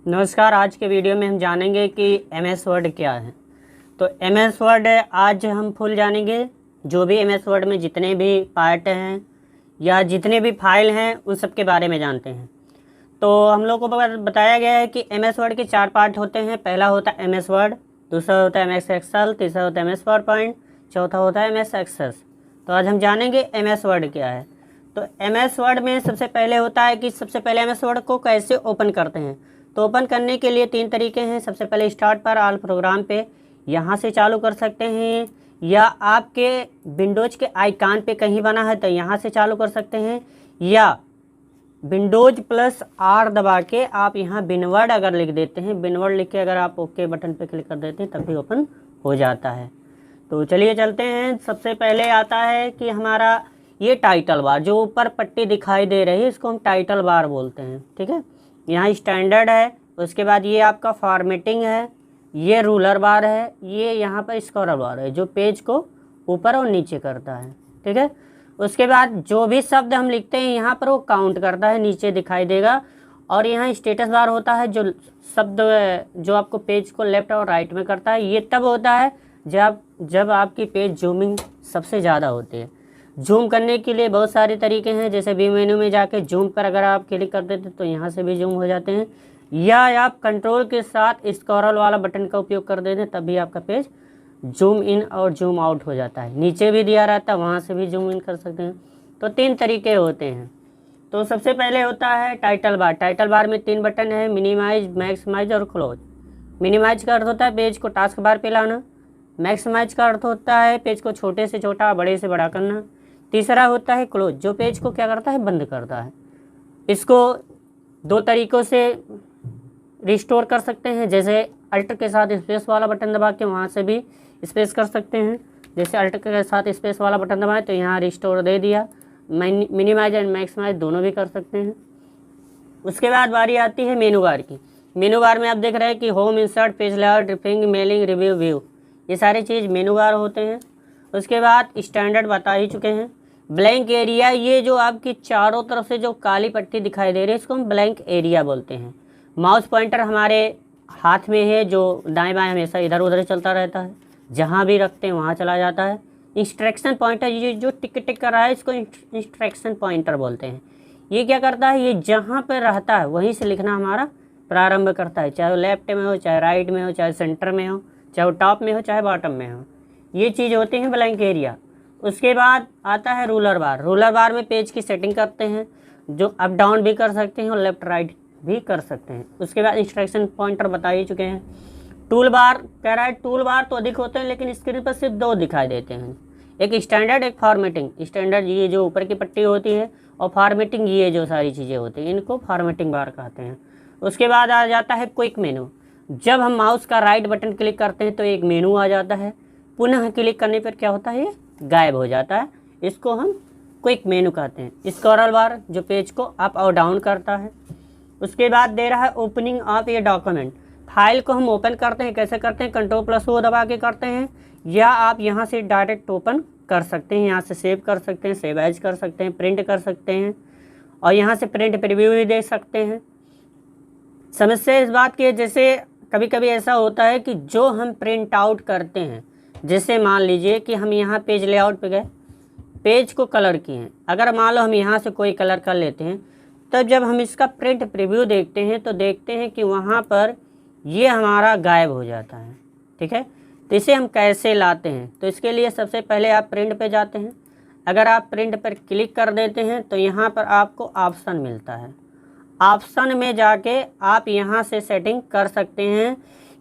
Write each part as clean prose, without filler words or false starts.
नमस्कार। आज के वीडियो में हम जानेंगे कि MS वर्ड क्या है। तो MS वर्ड आज हम फुल जानेंगे। जो भी MS वर्ड में जितने भी पार्ट हैं या जितने भी फाइल हैं उन सब के बारे में जानते हैं। तो हम लोग को बताया गया है कि MS वर्ड के 4 पार्ट होते हैं। पहला होता है MS वर्ड, दूसरा होता है MS एक्सेल, तीसरा होता है MS पावरपॉइंट, चौथा होता है MS एक्सेस। तो आज हम जानेंगे MS वर्ड क्या है। तो MS वर्ड में सबसे पहले होता है कि सबसे पहले MS वर्ड को कैसे ओपन करते हैं। तो ओपन करने के लिए 3 तरीके हैं। सबसे पहले स्टार्ट पर ऑल प्रोग्राम पे यहाँ से चालू कर सकते हैं, या आपके विंडोज के आइकॉन पे कहीं बना है तो यहाँ से चालू कर सकते हैं, या विंडोज +R दबा के आप यहाँ बिनवर्ड अगर लिख देते हैं, बिनवर्ड लिख के अगर आप ओके बटन पे क्लिक कर देते हैं तब भी ओपन हो जाता है। तो चलिए चलते हैं। सबसे पहले आता है कि हमारा ये टाइटल बार, जो ऊपर पट्टी दिखाई दे रही है इसको हम टाइटल बार बोलते हैं। ठीक है, यहाँ स्टैंडर्ड है, उसके बाद ये आपका फॉर्मेटिंग है, ये रूलर बार है, ये यहाँ पर स्क्रॉल बार है जो पेज को ऊपर और नीचे करता है। ठीक है, उसके बाद जो भी शब्द हम लिखते हैं यहाँ पर वो काउंट करता है, नीचे दिखाई देगा। और यहाँ स्टेटस बार होता है जो शब्द जो आपको पेज को लेफ्ट और राइट में करता है। ये तब होता है जब आपकी पेज जूमिंग सबसे ज़्यादा होती है। जूम करने के लिए बहुत सारे तरीके हैं, जैसे व्यू मेन्यू में जाके जूम पर अगर आप क्लिक कर देते तो यहाँ से भी जूम हो जाते हैं, या आप कंट्रोल के साथ स्क्रॉल वाला बटन का उपयोग कर देते हैं तब भी आपका पेज जूम इन और जूम आउट हो जाता है। नीचे भी दिया रहता है, वहाँ से भी जूम इन कर सकते हैं। तो 3 तरीके होते हैं। तो सबसे पहले होता है टाइटल बार। टाइटल बार में 3 बटन है, मिनिमाइज, मैक्सिमाइज और क्लोज। मिनिमाइज का अर्थ होता है पेज को टास्क बार पे लाना। मैक्सिमाइज का अर्थ होता है पेज को छोटे से छोटा, बड़े से बड़ा करना। तीसरा होता है क्लोज, जो पेज को क्या करता है, बंद करता है। इसको 2 तरीक़ों से रिस्टोर कर सकते हैं, जैसे अल्ट के साथ स्पेस वाला बटन दबा के वहाँ से भी स्पेस कर सकते हैं। जैसे अल्ट के साथ स्पेस वाला बटन दबाएं तो यहाँ रिस्टोर दे दिया। मिनिमाइज एंड मैक्सिमाइज दोनों भी कर सकते हैं। उसके बाद बारी आती है मेनू बार की। मेनू बार में आप देख रहे हैं कि home, insert, page layout, ripping, mailing, review, view, ये सारी चीज़ मेनू बार होते हैं। उसके बाद स्टैंडर्ड बता ही चुके हैं। ब्लैंक एरिया, ये जो आपकी चारों तरफ से जो काली पट्टी दिखाई दे रही है इसको हम ब्लैंक एरिया बोलते हैं। माउस पॉइंटर हमारे हाथ में है जो दाएं बाएं हमेशा इधर उधर चलता रहता है, जहाँ भी रखते हैं वहाँ चला जाता है। इंस्ट्रक्शन पॉइंटर, ये जो टिक टिक कर रहा है इसको इंस्ट्रक्शन पॉइंटर बोलते हैं। ये क्या करता है, ये जहाँ पर रहता है वहीं से लिखना हमारा प्रारंभ करता है, चाहे वो लेफ्ट में हो, चाहे राइट में हो, चाहे सेंटर में हो, चाहे वो टॉप में हो, चाहे बॉटम में हो। ये चीज़ होती है ब्लैंक एरिया। उसके बाद आता है रूलर बार। रूलर बार में पेज की सेटिंग करते हैं, जो अप डाउन भी कर सकते हैं और लेफ्ट राइट भी कर सकते हैं। उसके बाद इंस्ट्रक्शन पॉइंटर बता ही चुके हैं। टूल बार कह रहा है, टूल बार तो अधिक होते हैं लेकिन स्क्रीन पर सिर्फ 2 दिखाई देते हैं, एक स्टैंडर्ड, एक फॉर्मेटिंग। स्टैंडर्ड ये जो ऊपर की पट्टी होती है, और फॉर्मेटिंग ये जो सारी चीज़ें होती हैं, इनको फॉर्मेटिंग बार कहते हैं। उसके बाद आ जाता है क्विक मेनू। जब हम माउस का राइट बटन क्लिक करते हैं तो एक मेनू आ जाता है, पुनः क्लिक करने पर क्या होता है, ये गायब हो जाता है। इसको हम क्विक मेनू कहते हैं। स्क्रॉल बार जो पेज को अप और डाउन करता है। उसके बाद दे रहा है ओपनिंग ऑफ ये डॉक्यूमेंट। फाइल को हम ओपन करते हैं, कैसे करते हैं, Ctrl+O दबा के करते हैं, या आप यहाँ से डायरेक्ट ओपन कर सकते हैं। यहाँ से सेव कर सकते हैं, सेव एज कर सकते हैं, प्रिंट कर सकते हैं, और यहाँ से प्रिंट प्रीव्यू भी दे सकते हैं। समस्या इस बात की है, जैसे कभी कभी ऐसा होता है कि जो हम प्रिंट आउट करते हैं, जैसे मान लीजिए कि हम यहाँ पेज लेआउट पे गए, पेज को कलर किए हैं, अगर मान लो हम यहाँ से कोई कलर कर लेते हैं, तब जब हम इसका प्रिंट प्रीव्यू देखते हैं तो देखते हैं कि वहाँ पर ये हमारा गायब हो जाता है। ठीक है, तो इसे हम कैसे लाते हैं, तो इसके लिए सबसे पहले आप प्रिंट पे जाते हैं। अगर आप प्रिंट पर क्लिक कर देते हैं तो यहाँ पर आपको ऑप्शन मिलता है। ऑप्शन में जाके आप यहाँ से सेटिंग कर सकते हैं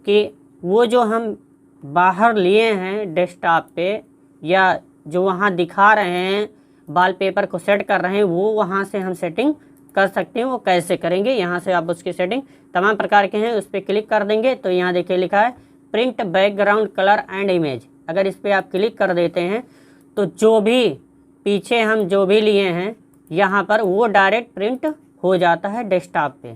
कि वो जो हम बाहर लिए हैं डेस्कटॉप पे, या जो वहाँ दिखा रहे हैं वॉलपेपर को सेट कर रहे हैं, वो वहाँ से हम सेटिंग कर सकते हैं। वो कैसे करेंगे, यहाँ से आप उसकी सेटिंग तमाम प्रकार के हैं, उस पर क्लिक कर देंगे तो यहाँ देखिए लिखा है print background colour and image. अगर इस पर आप क्लिक कर देते हैं तो जो भी पीछे हम जो भी लिए हैं यहाँ पर वो डायरेक्ट प्रिंट हो जाता है डेस्कटॉप पे।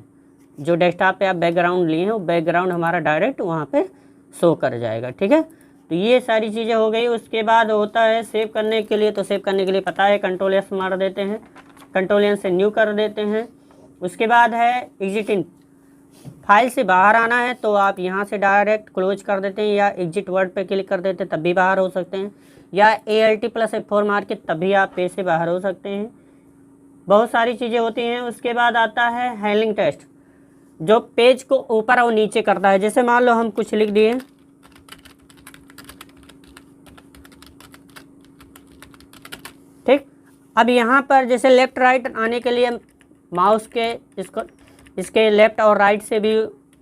जो डेस्कटॉप पे आप बैकग्राउंड लिए हैं वो बैकग्राउंड हमारा डायरेक्ट वहाँ पे शो कर जाएगा। ठीक है, तो ये सारी चीज़ें हो गई। उसके बाद होता है सेव करने के लिए। तो सेव करने के लिए पता है Ctrl+S मार देते हैं, Ctrl+N से न्यू कर देते हैं। उसके बाद है एग्जिटिंग। फाइल से बाहर आना है तो आप यहाँ से डायरेक्ट क्लोज कर देते हैं या एग्जिट वर्ड पे क्लिक कर देते हैं, तब भी बाहर हो सकते हैं, या ALT+F4 मार के तब भी आप पेज से बाहर हो सकते हैं। बहुत सारी चीज़ें होती हैं। उसके बाद आता है हैंडलिंग टेस्ट, जो पेज को ऊपर और नीचे करता है। जैसे मान लो हम कुछ लिख दिए, ठीक। अब यहाँ पर जैसे लेफ़्ट राइट आने के लिए माउस के इसके लेफ़्ट और राइट से भी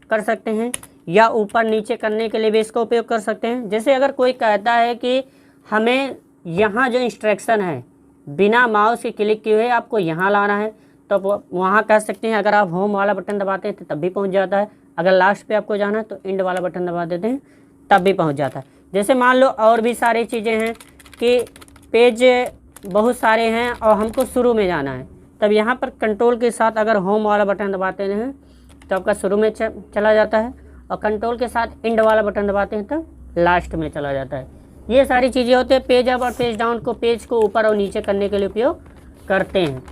कर सकते हैं, या ऊपर नीचे करने के लिए भी इसका उपयोग कर सकते हैं। जैसे अगर कोई कहता है कि हमें यहाँ जो इंस्ट्रक्शन है बिना माउस के क्लिक किए हुए आपको यहाँ लाना है, तो वहाँ कह सकते हैं। अगर आप होम वाला बटन दबाते हैं तो तब भी पहुँच जाता है। अगर लास्ट पे आपको जाना है तो एंड वाला बटन दबा देते हैं तब भी पहुँच जाता है। जैसे मान लो और भी सारी चीज़ें हैं कि पेज बहुत सारे हैं और हमको शुरू में जाना है, तब यहाँ पर कंट्रोल के साथ अगर होम वाला बटन दबाते हैं तो आपका शुरू में चला जाता है, और कंट्रोल के साथ एंड वाला बटन दबाते हैं तो लास्ट में चला जाता है। ये सारी चीज़ें होती हैं। पेज अप और पेज डाउन को पेज को ऊपर और नीचे करने के लिए उपयोग करते हैं।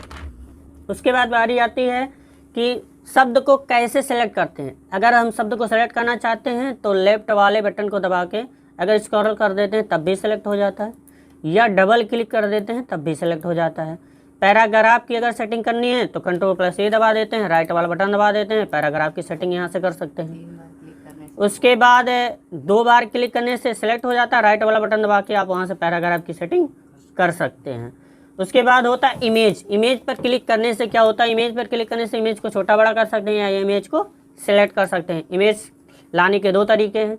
उसके बाद बारी आती है कि शब्द को कैसे सेलेक्ट करते हैं। अगर हम शब्द को सेलेक्ट करना चाहते हैं तो लेफ़्ट वाले बटन को दबा के अगर स्क्रॉल कर देते हैं तब भी सेलेक्ट हो जाता है, या डबल क्लिक कर देते हैं तब भी सेलेक्ट हो जाता है। पैराग्राफ की अगर सेटिंग करनी है तो Ctrl+A दबा देते हैं, राइट वाला बटन दबा देते हैं, पैराग्राफ की सेटिंग यहाँ से कर सकते हैं। उसके बाद 2 बार क्लिक करने से सिलेक्ट हो जाता है, राइट वाला बटन दबा के आप वहाँ से पैराग्राफ की सेटिंग कर सकते हैं। उसके बाद होता है इमेज। इमेज पर क्लिक करने से क्या होता है, इमेज पर क्लिक करने से इमेज को छोटा बड़ा कर सकते हैं या इमेज को सिलेक्ट कर सकते हैं। इमेज लाने के 2 तरीके हैं,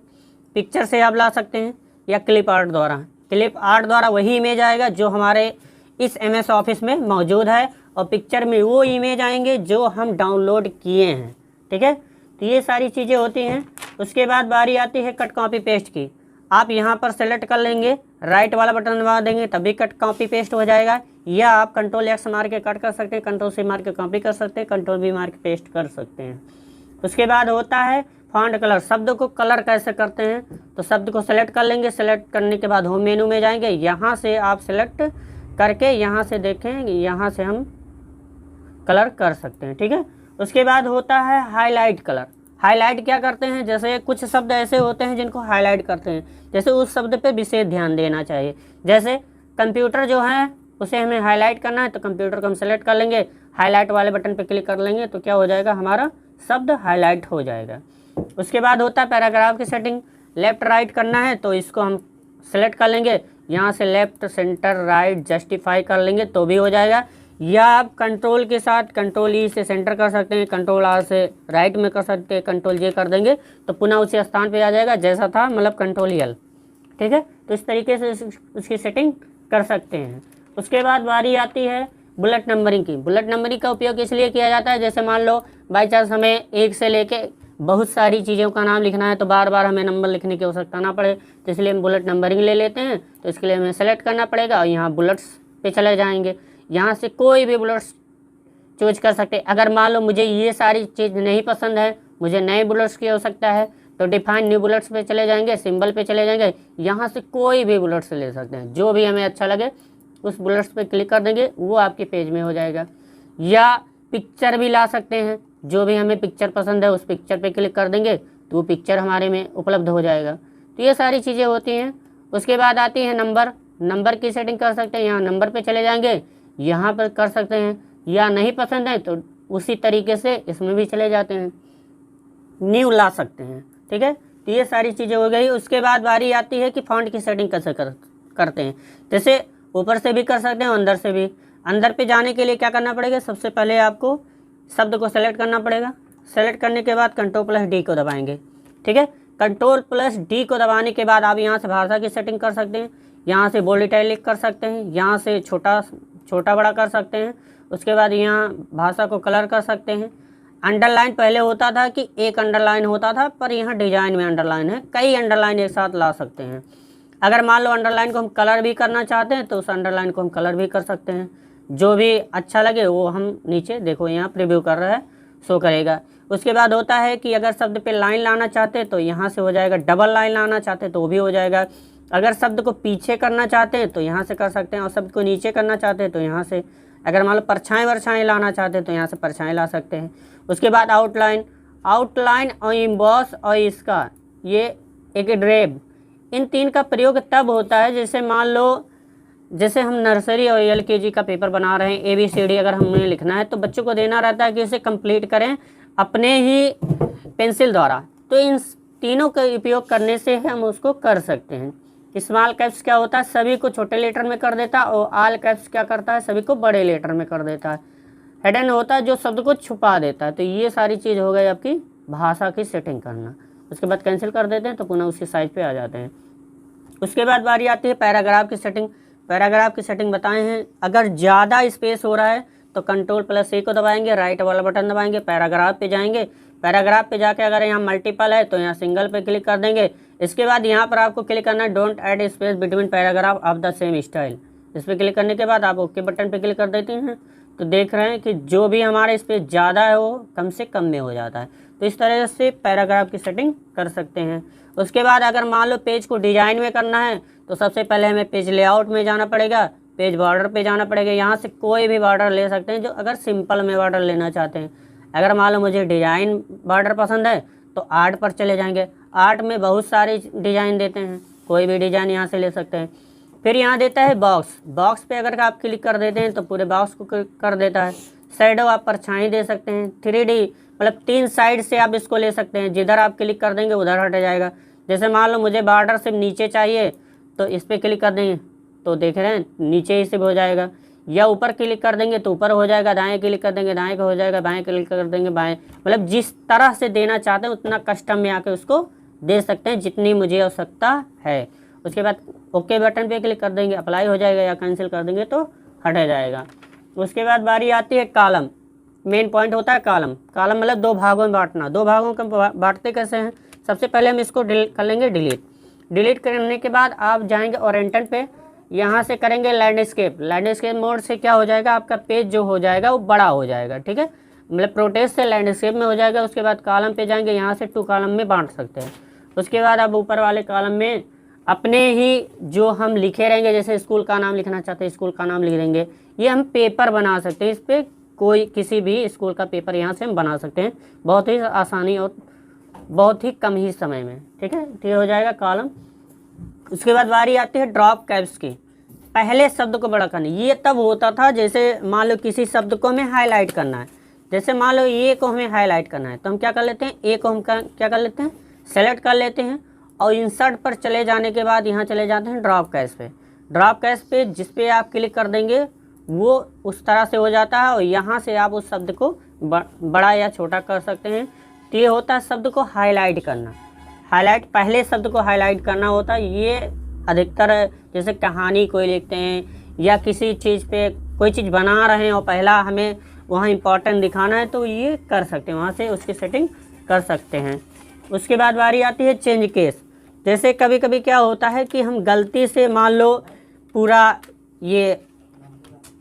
पिक्चर से आप ला सकते हैं या क्लिप आर्ट द्वारा। क्लिप आर्ट द्वारा वही इमेज आएगा जो हमारे इस MS ऑफिस में मौजूद है, और पिक्चर में वो इमेज आएंगे जो हम डाउनलोड किए हैं, ठीक है। तो ये सारी चीज़ें होती हैं। उसके बाद बारी आती है कट कॉपी पेस्ट की। आप यहाँ पर सेलेक्ट कर लेंगे, राइट वाला बटन दबा देंगे तभी कट कॉपी पेस्ट हो जाएगा, या आप Ctrl+X मार के कट कर सकते हैं, Ctrl+C मार के कॉपी कर सकते हैं, Ctrl+V मार के पेस्ट कर सकते हैं। उसके बाद होता है फॉन्ट कलर। शब्द को कलर कैसे करते हैं, तो शब्द को सेलेक्ट कर लेंगे, सेलेक्ट करने के बाद होम मेनू में जाएंगे, यहाँ से आप सेलेक्ट करके यहाँ से देखें, यहाँ से हम कलर कर सकते हैं, ठीक है। उसके बाद होता है हाईलाइट कलर। हाईलाइट क्या करते हैं, जैसे कुछ शब्द ऐसे होते हैं जिनको हाईलाइट करते हैं, जैसे उस शब्द पे विशेष ध्यान देना चाहिए। जैसे कंप्यूटर जो है उसे हमें हाईलाइट करना है तो कंप्यूटर को हम सेलेक्ट कर लेंगे, हाईलाइट वाले बटन पे क्लिक कर लेंगे तो क्या हो जाएगा, हमारा शब्द हाईलाइट हो जाएगा। उसके बाद होता है पैराग्राफ की सेटिंग। लेफ़्ट राइट करना है तो इसको हम सेलेक्ट कर लेंगे, यहाँ से लेफ़्ट सेंटर राइट जस्टिफाई कर लेंगे तो भी हो जाएगा, या आप कंट्रोल के साथ Ctrl+E से सेंटर कर सकते हैं, Ctrl+R से राइट में कर सकते हैं, Ctrl+J कर देंगे तो पुनः उसी स्थान पे आ जाएगा जैसा था, मतलब Ctrl+L, ठीक है। तो इस तरीके से उसकी सेटिंग कर सकते हैं। उसके बाद बारी आती है बुलेट नंबरिंग की। बुलेट नंबरिंग का उपयोग इसलिए किया जाता है, जैसे मान लो बाई चांस हमें 1 से लेके बहुत सारी चीज़ों का नाम लिखना है तो बार बार हमें नंबर लिखने की आवश्यकता ना पड़े, तो इसलिए हम बुलेट नंबरिंग ले लेते हैं। तो इसके लिए हमें सेलेक्ट करना पड़ेगा और यहाँ बुलेट्स पे चले जाएंगे, यहाँ से कोई भी बुलेट्स चूज कर सकते हैं। अगर मान लो मुझे ये सारी चीज़ नहीं पसंद है, मुझे नए बुलेट्स की आवश्यकता है, तो डिफाइन न्यू बुलेट्स पे चले जाएंगे, सिंबल पे चले जाएंगे, यहाँ से कोई भी बुलेट्स ले सकते हैं, जो भी हमें अच्छा लगे उस बुलेट्स पे क्लिक कर देंगे, वो आपके पेज में हो जाएगा। या पिक्चर भी ला सकते हैं, जो भी हमें पिक्चर पसंद है उस पिक्चर पे क्लिक कर देंगे तो वो पिक्चर हमारे में उपलब्ध हो जाएगा। तो ये सारी चीज़ें होती हैं। उसके बाद आती है नंबर की सेटिंग कर सकते हैं, यहाँ नंबर पे चले जाएंगे, यहाँ पर कर सकते हैं, या नहीं पसंद है तो उसी तरीके से इसमें भी चले जाते हैं, न्यू ला सकते हैं, ठीक है। तो ये सारी चीज़ें हो गई। उसके बाद बारी आती है कि फ़ॉन्ट की सेटिंग कैसे करते हैं। जैसे ऊपर से भी कर सकते हैं, अंदर से भी। अंदर पे जाने के लिए क्या करना पड़ेगा, सबसे पहले आपको शब्द को सेलेक्ट करना पड़ेगा। सेलेक्ट करने के बाद Ctrl+D को दबाएंगे, ठीक है। Ctrl+D को दबाने के बाद आप यहाँ से भाषा की सेटिंग कर सकते हैं, यहाँ से बोल्ड इटैलिक कर सकते हैं, यहाँ से छोटा बड़ा कर सकते हैं। उसके बाद यहाँ भाषा को कलर कर सकते हैं। अंडरलाइन पहले होता था कि एक अंडरलाइन होता था, पर यहाँ डिजाइन में अंडरलाइन है, कई अंडरलाइन एक साथ ला सकते हैं। अगर मान लो अंडरलाइन को हम कलर भी करना चाहते हैं तो उस अंडरलाइन को हम कलर भी कर सकते हैं, जो भी अच्छा लगे वो हम नीचे देखो यहाँ प्रीव्यू कर रहा है शो करेगा। उसके बाद होता है कि अगर शब्द पे लाइन लाना चाहते हैं तो यहाँ से हो जाएगा, डबल लाइन लाना चाहते हैं तो वो भी हो जाएगा। अगर शब्द को पीछे करना चाहते हैं तो यहाँ से कर सकते हैं, और शब्द को नीचे करना चाहते हैं तो यहाँ से। अगर मान लो परछाएं लाना चाहते हैं तो यहाँ से परछाएं ला सकते हैं। उसके बाद आउटलाइन और इम्बॉस और इसका ये एक ड्रेब, इन 3 का प्रयोग तब होता है जैसे मान लो जैसे हम नर्सरी और LKG का पेपर बना रहे हैं, ABCD अगर हमें लिखना है तो बच्चों को देना रहता है कि इसे कंप्लीट करें अपने ही पेंसिल द्वारा। तो इन तीनों का उपयोग करने से हम उसको कर सकते हैं। स्मॉल कैप्स क्या होता है, सभी को छोटे लेटर में कर देता है, और ऑल कैप्स क्या करता है, सभी को बड़े लेटर में कर देता है। हिडन होता है जो शब्द को छुपा देता है। तो ये सारी चीज़ हो गई आपकी भाषा की सेटिंग करना। उसके बाद कैंसिल कर देते हैं तो पुनः उसी साइज पे आ जाते हैं। उसके बाद बारी आती है पैराग्राफ की सेटिंग। पैराग्राफ की सेटिंग बताए हैं, अगर ज़्यादा स्पेस हो रहा है तो Ctrl+A को दबाएंगे, राइट वाला बटन दबाएंगे, पैराग्राफ पे जाएंगे। पैराग्राफ पे जाके अगर यहाँ मल्टीपल है तो यहाँ सिंगल पे क्लिक कर देंगे। इसके बाद यहाँ पर आपको क्लिक करना है don't add space between paragraph of the same style. इस पर क्लिक करने के बाद आप ओके बटन पे क्लिक कर देते हैं तो देख रहे हैं कि जो भी हमारा स्पेस ज़्यादा है वो कम से कम में हो जाता है। तो इस तरह से पैराग्राफ की सेटिंग कर सकते हैं। उसके बाद अगर मान लो पेज को डिजाइन में करना है तो सबसे पहले हमें पेज लेआउट में जाना पड़ेगा, पेज बॉर्डर पे जाना पड़ेगा। यहाँ से कोई भी बॉर्डर ले सकते हैं जो अगर सिंपल में बॉर्डर लेना चाहते हैं। अगर मान लो मुझे डिजाइन बॉर्डर पसंद है तो आर्ट पर चले जाएंगे। आर्ट में बहुत सारे डिजाइन देते हैं, कोई भी डिजाइन यहाँ से ले सकते हैं। फिर यहाँ देता है बॉक्स। बॉक्स पे अगर आप क्लिक कर देते हैं तो पूरे बॉक्स को कर देता है। शैडो आप परछाई दे सकते हैं। 3D मतलब 3 साइड से आप इसको ले सकते हैं, जिधर आप क्लिक कर देंगे उधर हट जाएगा। जैसे मान लो मुझे बॉर्डर से नीचे चाहिए तो इस पर क्लिक कर देंगे तो देख रहे हैं नीचे ही से हो जाएगा, या ऊपर क्लिक कर देंगे तो ऊपर हो जाएगा, दाएं क्लिक कर देंगे दाएं का हो जाएगा, बाएं क्लिक कर देंगे बाएं। मतलब जिस तरह से देना चाहते हैं उतना कस्टम में आके उसको दे सकते हैं जितनी मुझे आवश्यकता है। उसके बाद ओके बटन पे क्लिक कर देंगे, अप्लाई हो जाएगा, या कैंसिल कर देंगे तो हट जाएगा। उसके बाद बारी आती है कॉलम। मेन पॉइंट होता है कॉलम। कॉलम मतलब 2 भागों में बांटना। 2 भागों में बांटते कैसे हैं, सबसे पहले हम इसको कर लेंगे डिलीट। डिलीट करने के बाद आप जाएंगे ओरिएंटेड पे, यहाँ से करेंगे लैंडस्केप। लैंडस्केप मोड से क्या हो जाएगा, आपका पेज जो हो जाएगा वो बड़ा हो जाएगा, ठीक है, मतलब प्रोटेस्ट से लैंडस्केप में हो जाएगा। उसके बाद कॉलम पे जाएंगे, यहाँ से 2 कॉलम में बांट सकते हैं। उसके बाद आप ऊपर वाले कॉलम में अपने ही जो हम लिखे रहेंगे, जैसे स्कूल का नाम लिखना चाहते हैं स्कूल का नाम लिख देंगे। ये हम पेपर बना सकते हैं, इस पर कोई किसी भी स्कूल का पेपर यहाँ से हम बना सकते हैं बहुत ही आसानी और बहुत ही कम ही समय में, ठीक है। तो ये हो जाएगा कॉलम। उसके बाद बारी आती है ड्रॉप कैप्स की। पहले शब्द को बड़ा करना, ये तब होता था जैसे मान लो किसी शब्द को हमें हाईलाइट करना है। जैसे मान लो ए को हमें हाईलाइट करना है तो हम क्या कर लेते हैं, ए को हम क्या कर लेते हैं, सेलेक्ट कर लेते हैं और इंसर्ट पर चले जाने के बाद यहाँ चले जाते हैं ड्रॉप कैप्स पे। ड्रॉप कैप्स पे जिस पे आप क्लिक कर देंगे वो उस तरह से हो जाता है और यहाँ से आप उस शब्द को बड़ा या छोटा कर सकते हैं। तो ये होता है शब्द को हाईलाइट करना। हाईलाइट पहले शब्द को हाईलाइट करना होता है। ये अधिकतर जैसे कहानी कोई लिखते हैं या किसी चीज़ पे कोई चीज़ बना रहे हैं और पहला हमें वहाँ इम्पोर्टेंट दिखाना है तो ये कर सकते हैं, वहाँ से उसकी सेटिंग कर सकते हैं। उसके बाद बारी आती है चेंज केस। जैसे कभी कभी क्या होता है कि हम गलती से मान लो पूरा ये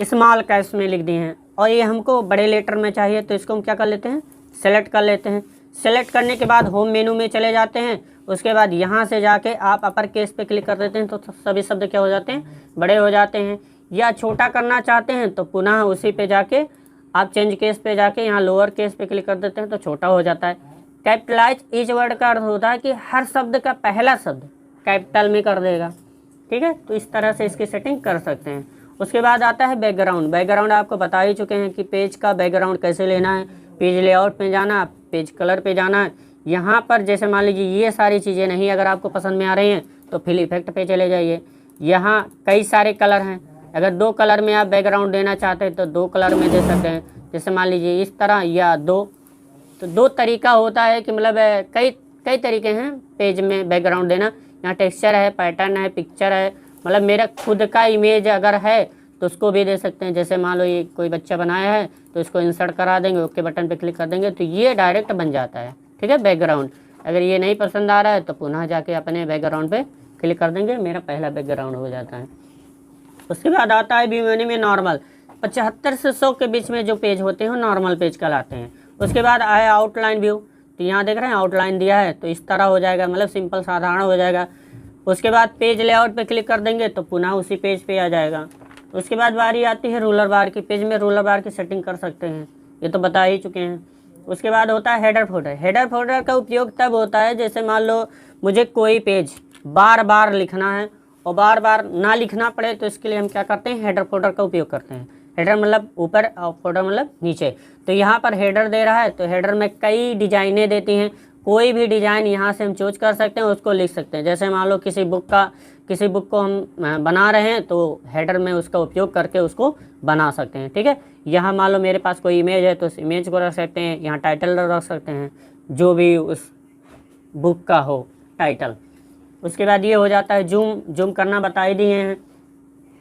स्मॉल कैप्स में लिख दिए हैं और ये हमको बड़े लेटर में चाहिए तो इसको हम क्या कर लेते हैं, सेलेक्ट कर लेते हैं। सेलेक्ट करने के बाद होम मेनू में चले जाते हैं। उसके बाद यहाँ से जाके आप अपर केस पे क्लिक कर देते हैं तो सभी शब्द क्या हो जाते हैं, बड़े हो जाते हैं। या छोटा करना चाहते हैं तो पुनः उसी पे जाके आप चेंज केस पे जाके यहाँ लोअर केस पे क्लिक कर देते हैं तो छोटा हो जाता है। कैपिटलाइज ईच वर्ड का अर्थ होता है कि हर शब्द का पहला शब्द कैपिटल में कर देगा, ठीक है। तो इस तरह से इसकी सेटिंग कर सकते हैं। उसके बाद आता है बैकग्राउंड। बैकग्राउंड आपको बता ही चुके हैं कि पेज का बैकग्राउंड कैसे लेना है। पेज लेआउट में जाना, पेज कलर पे जाना है। यहाँ पर जैसे मान लीजिए ये सारी चीज़ें नहीं अगर आपको पसंद में आ रही हैं तो फिल इफेक्ट पे चले जाइए। यहाँ कई सारे कलर हैं, अगर 2 कलर में आप बैकग्राउंड देना चाहते हैं तो 2 कलर में दे सकते हैं। जैसे मान लीजिए इस तरह या 2, तो 2 तरीका होता है कि मतलब कई तरीके हैं पेज में बैकग्राउंड देना। यहाँ टेक्सचर है, पैटर्न है, पिक्चर है, मतलब मेरा खुद का इमेज अगर है तो उसको भी दे सकते हैं। जैसे मान लो ये कोई बच्चा बनाया है तो इसको इंसर्ट करा देंगे, ओके बटन पे क्लिक कर देंगे तो ये डायरेक्ट बन जाता है, ठीक है, बैकग्राउंड। अगर ये नहीं पसंद आ रहा है तो पुनः जाके अपने बैकग्राउंड पे क्लिक कर देंगे, मेरा पहला बैकग्राउंड हो जाता है। उसके बाद आता है व्यू मेन्यू में नॉर्मल। 75 से 100 के बीच में जो पेज होते हैं वो नॉर्मल पेज कहलाते हैं। उसके बाद आया आउटलाइन व्यू। तो यहाँ देख रहे हैं आउटलाइन दिया है तो इस तरह हो जाएगा, मतलब सिंपल साधारण हो जाएगा। उसके बाद पेज लेआउट पे क्लिक कर देंगे तो पुनः उसी पेज पे आ जाएगा। उसके बाद बारी आती है रूलर बार की। पेज में रूलर बार की सेटिंग कर सकते हैं, ये तो बता ही चुके हैं। उसके बाद होता है हेडर फोल्डर। हेडर फोल्डर का उपयोग तब होता है जैसे मान लो मुझे कोई पेज बार बार लिखना है और बार बार ना लिखना पड़े, तो इसके लिए हम क्या करते हैं, हेडर फोल्डर का उपयोग करते हैं। हेडर मतलब ऊपर और फोल्डर मतलब नीचे। तो यहाँ पर हेडर दे रहा है तो हेडर में कई डिजाइनें देती हैं, कोई भी डिज़ाइन यहाँ से हम चूज कर सकते हैं, उसको लिख सकते हैं। जैसे मान लो किसी बुक को हम बना रहे हैं तो हेडर में उसका उपयोग करके उसको बना सकते हैं। ठीक है, यहाँ मान लो मेरे पास कोई इमेज है तो उस इमेज को रख सकते हैं, यहाँ टाइटल रख सकते हैं जो भी उस बुक का हो टाइटल। उसके बाद ये हो जाता है जूम करना बता ही दिए हैं।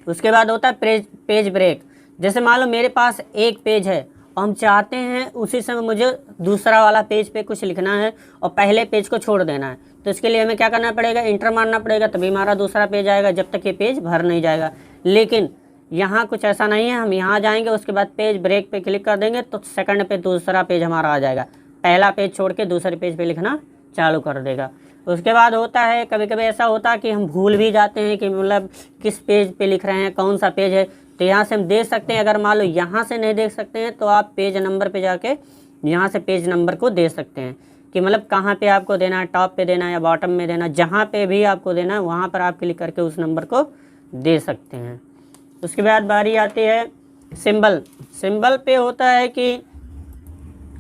उसके बाद होता है पेज ब्रेक। जैसे मान लो मेरे पास एक पेज है और हम चाहते हैं उसी समय मुझे दूसरा वाला पेज पे कुछ लिखना है और पहले पेज को छोड़ देना है, तो इसके लिए हमें क्या करना पड़ेगा, इंटर मारना पड़ेगा, तभी हमारा दूसरा पेज आएगा जब तक ये पेज भर नहीं जाएगा। लेकिन यहाँ कुछ ऐसा नहीं है, हम यहाँ जाएंगे उसके बाद पेज ब्रेक पे क्लिक कर देंगे तो सेकंड पे दूसरा पेज हमारा आ जाएगा, पहला पेज छोड़ के दूसरे पेज पे लिखना चालू कर देगा। उसके बाद होता है कभी कभी ऐसा होता है कि हम भूल भी जाते हैं कि मतलब किस पेज पे लिख रहे हैं, कौन सा पेज है, तो यहाँ से हम देख सकते हैं। अगर मान लो यहाँ से नहीं देख सकते हैं तो आप पेज नंबर पे जाके यहाँ से पेज नंबर को दे सकते हैं कि मतलब कहाँ पे आपको देना है, टॉप पे देना है या बॉटम में देना है, जहाँ पे भी आपको देना है वहाँ पर आप क्लिक करके उस नंबर को दे सकते हैं। उसके बाद बारी आती है सिंबल। सिंबल पे होता है कि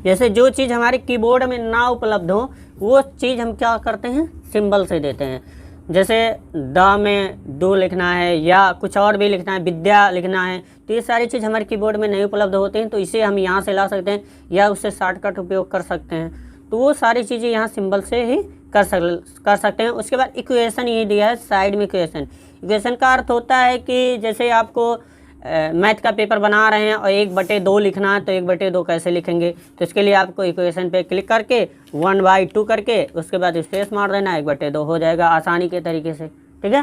जैसे जो चीज़ हमारे कीबोर्ड में ना उपलब्ध हो वो चीज़ हम क्या करते हैं, सिंबल से देते हैं। जैसे द में दो लिखना है या कुछ और भी लिखना है, विद्या लिखना है, तो ये सारी चीज़ हमारे कीबोर्ड में नहीं उपलब्ध होती हैं, तो इसे हम यहाँ से ला सकते हैं या उससे शॉर्टकट उपयोग कर सकते हैं। तो वो सारी चीज़ें यहाँ सिंबल से ही कर सकते हैं। उसके बाद इक्वेशन ये दिया है साइड में। इक्वेशन का अर्थ होता है कि जैसे आपको मैथ का पेपर बना रहे हैं और 1/2 लिखना है तो 1/2 कैसे लिखेंगे, तो इसके लिए आपको इक्वेशन पे क्लिक करके 1/2 करके उसके बाद स्पेस मार देना, 1/2 हो जाएगा आसानी के तरीके से। ठीक है,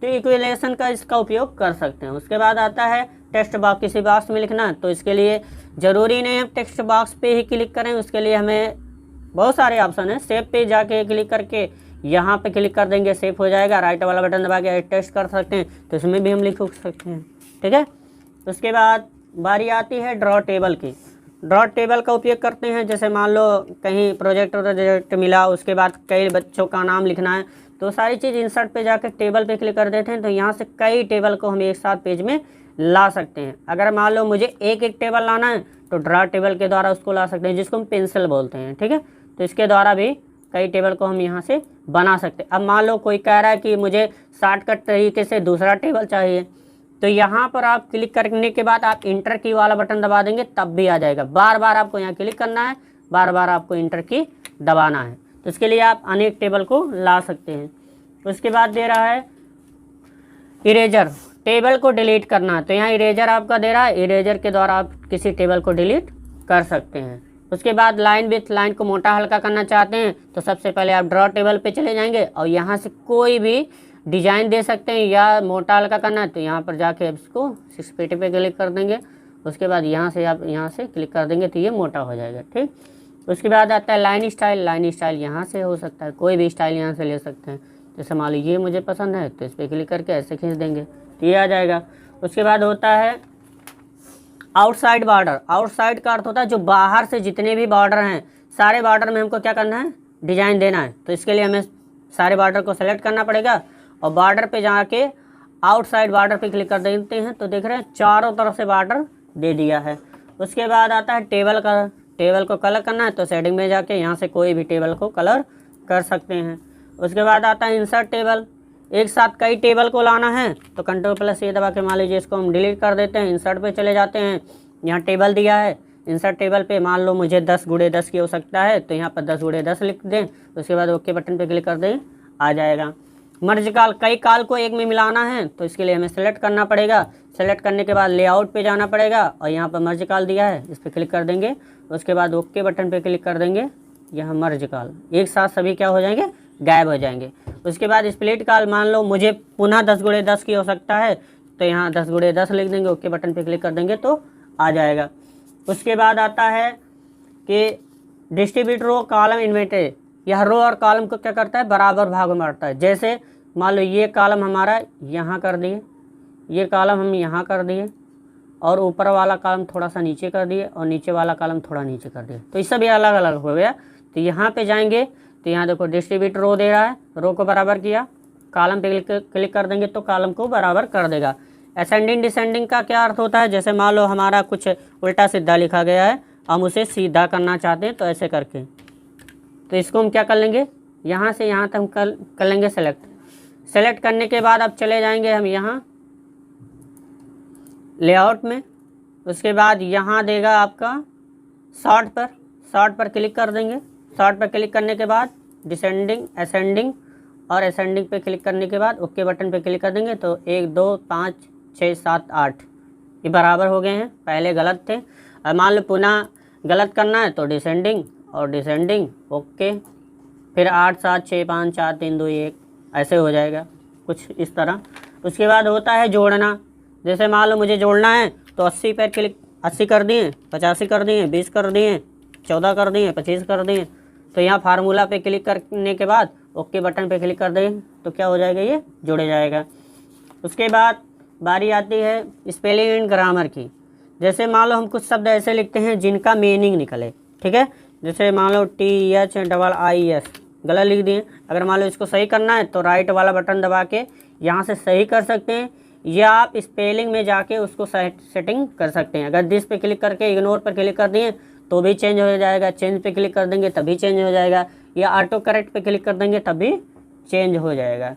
तो इक्वेशन का इसका उपयोग कर सकते हैं। उसके बाद आता है टेक्स्ट बॉक्स, किसी बॉक्स में लिखना है तो इसके लिए ज़रूरी नहीं है टेक्स्ट बॉक्स पे ही क्लिक करें, उसके लिए हमें बहुत सारे ऑप्शन है। सेव पे जाके क्लिक करके यहाँ पे क्लिक कर देंगे, सेव हो जाएगा। राइट वाला बटन दबा के टेस्ट कर सकते हैं तो इसमें भी हम लिख सकते हैं। ठीक है, उसके बाद बारी आती है ड्रॉ टेबल की। ड्रॉ टेबल का उपयोग करते हैं जैसे मान लो कहीं प्रोजेक्ट मिला, उसके बाद कई बच्चों का नाम लिखना है, तो सारी चीज़ इंसर्ट पे जाकर टेबल पे क्लिक कर देते हैं तो यहाँ से कई टेबल को हम एक साथ पेज में ला सकते हैं। अगर मान लो मुझे एक टेबल लाना है तो ड्रॉ टेबल के द्वारा उसको ला सकते हैं, जिसको हम पेंसिल बोलते हैं। ठीक है, तो इसके द्वारा भी कई टेबल को हम यहाँ से बना सकते हैं। अब मान लो कोई कह रहा है कि मुझे शॉर्टकट तरीके से दूसरा टेबल चाहिए, तो यहाँ पर आप क्लिक करने के बाद आप इंटर की वाला बटन दबा देंगे तब भी आ जाएगा। बार बार आपको यहाँ क्लिक करना है, बार बार आपको इंटर की दबाना है, तो इसके लिए आप अनेक टेबल को ला सकते हैं। उसके बाद दे रहा है इरेजर, टेबल को डिलीट करना है तो यहाँ इरेजर आपका दे रहा है, इरेजर के द्वारा आप किसी टेबल को डिलीट कर सकते हैं। उसके बाद लाइन विथ, लाइन को मोटा हल्का करना चाहते हैं तो सबसे पहले आप ड्रॉ टेबल पे चले जाएंगे और यहाँ से कोई भी डिजाइन दे सकते हैं, या मोटा हल्का करना है तो यहाँ पर जाके इसको 6 पे क्लिक कर देंगे। उसके बाद यहाँ से आप यहाँ से क्लिक कर देंगे तो ये मोटा हो जाएगा। ठीक, उसके बाद आता है लाइन स्टाइल। लाइन स्टाइल यहाँ से हो सकता है, कोई भी स्टाइल यहाँ से ले सकते हैं। जैसे मान लो ये मुझे पसंद है तो इस पर क्लिक करके ऐसे खींच देंगे तो ये आ जाएगा। उसके बाद होता है आउटसाइड बॉर्डर। आउटसाइड का अर्थ होता है जो बाहर से जितने भी बॉर्डर हैं, सारे बॉर्डर में हमको क्या करना है, डिजाइन देना है, तो इसके लिए हमें सारे बॉर्डर को सेलेक्ट करना पड़ेगा और बॉर्डर पे जाके आउटसाइड बॉर्डर पे क्लिक कर देते हैं तो देख रहे हैं चारों तरफ से बॉर्डर दे दिया है। उसके बाद आता है टेबल का, टेबल को कलर करना है तो सेटिंग में जाके यहाँ से कोई भी टेबल को कलर कर सकते हैं। उसके बाद आता है इंसर्ट टेबल, एक साथ कई टेबल को लाना है तो Ctrl+A दबा के मान लीजिए इसको हम डिलीट कर देते हैं। इंसर्ट पे चले जाते हैं, यहाँ टेबल दिया है, इंसर्ट टेबल पे मान लो मुझे 10x10 की आवश्यकता है तो यहाँ पर 10x10 लिख दें, उसके बाद ओके बटन पे क्लिक कर दें, आ जाएगा। मर्ज काल, कई काल को एक में मिलाना है तो इसके लिए हमें सेलेक्ट करना पड़ेगा। सेलेक्ट करने के बाद लेआउट पे जाना पड़ेगा और यहाँ पर मर्ज काल दिया है, इस पर क्लिक कर देंगे। उसके बाद ओके बटन पे क्लिक कर देंगे, यहाँ मर्ज काल एक साथ सभी क्या हो जाएंगे, गायब हो जाएंगे। उसके बाद स्प्लिट काल, मान लो मुझे पुनः 10x10 की आवश्यकता है तो यहाँ 10x10 लिख देंगे, ओके बटन पे क्लिक कर देंगे तो आ जाएगा। उसके बाद आता है कि डिस्ट्रीब्यूट रो कॉलम इन्वेंटरी, यह रो और कॉलम को क्या करता है, बराबर भागों में बांटता है। जैसे मान लो ये कॉलम हमारा यहाँ कर दिए, ये कॉलम हम यहाँ कर दिए और ऊपर वाला कॉलम थोड़ा सा नीचे कर दिए और नीचे वाला कॉलम थोड़ा नीचे कर दिए, तो इससे भी अलग अलग हो गया। तो यहाँ पे जाएंगे तो यहाँ देखो डिस्ट्रीब्यूट रो दे रहा है, रो को बराबर किया, कॉलम पे क्लिक कर देंगे तो कॉलम को बराबर कर देगा। असेंडिंग डिसेंडिंग का क्या अर्थ होता है, जैसे मान लो हमारा कुछ उल्टा सीधा लिखा गया है, हम उसे सीधा करना चाहते हैं तो ऐसे करके, तो इसको हम क्या कर लेंगे, यहाँ से यहाँ तक हम कर लेंगे सेलेक्ट करने के बाद अब चले जाएंगे हम यहाँ लेआउट में। उसके बाद यहाँ देगा आपका शॉर्ट पर क्लिक कर देंगे। शॉर्ट पर क्लिक करने के बाद डिसेंडिंग असेंडिंग और असेंडिंग पे क्लिक करने के बाद ओके बटन पे क्लिक कर देंगे तो 1 2 5 6 7 8 ये बराबर हो गए हैं, पहले गलत थे। अब मान लो पुनः गलत करना है तो डिसेंडिंग और डिसेंडिंग ओके, फिर 8 7 6 5 4 3 2 1 ऐसे हो जाएगा कुछ इस तरह। उसके बाद होता है जोड़ना, जैसे मान लो मुझे जोड़ना है तो 80 पर क्लिक, 80 कर दिए, 85 कर दिए, 20 कर दिए, 14 कर दिए, 25 कर दिए, तो यहाँ फार्मूला पे क्लिक करने के बाद ओके बटन पे क्लिक कर दें तो क्या हो जाएगा, ये जुड़ जाएगा। उसके बाद बारी आती है स्पेलिंग एंड ग्रामर की। जैसे मान लो हम कुछ शब्द ऐसे लिखते हैं जिनका मीनिंग निकले, ठीक है, जैसे मान लो THIIS गलत लिख दिए, अगर मान लो इसको सही करना है तो राइट वाला बटन दबा के यहाँ से सही कर सकते हैं, या आप स्पेलिंग में जाके उसको सेटिंग कर सकते हैं। अगर दिस पे क्लिक करके इग्नोर पर क्लिक कर दिए तो भी चेंज हो जाएगा, चेंज पे क्लिक कर देंगे तभी चेंज हो जाएगा, या ऑटो करेक्ट पे क्लिक कर देंगे तभी चेंज हो जाएगा।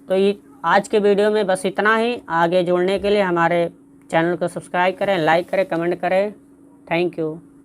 तो ये आज के वीडियो में बस इतना ही। आगे जुड़ने के लिए हमारे चैनल को सब्सक्राइब करें, लाइक करें, कमेंट करें। Thank you.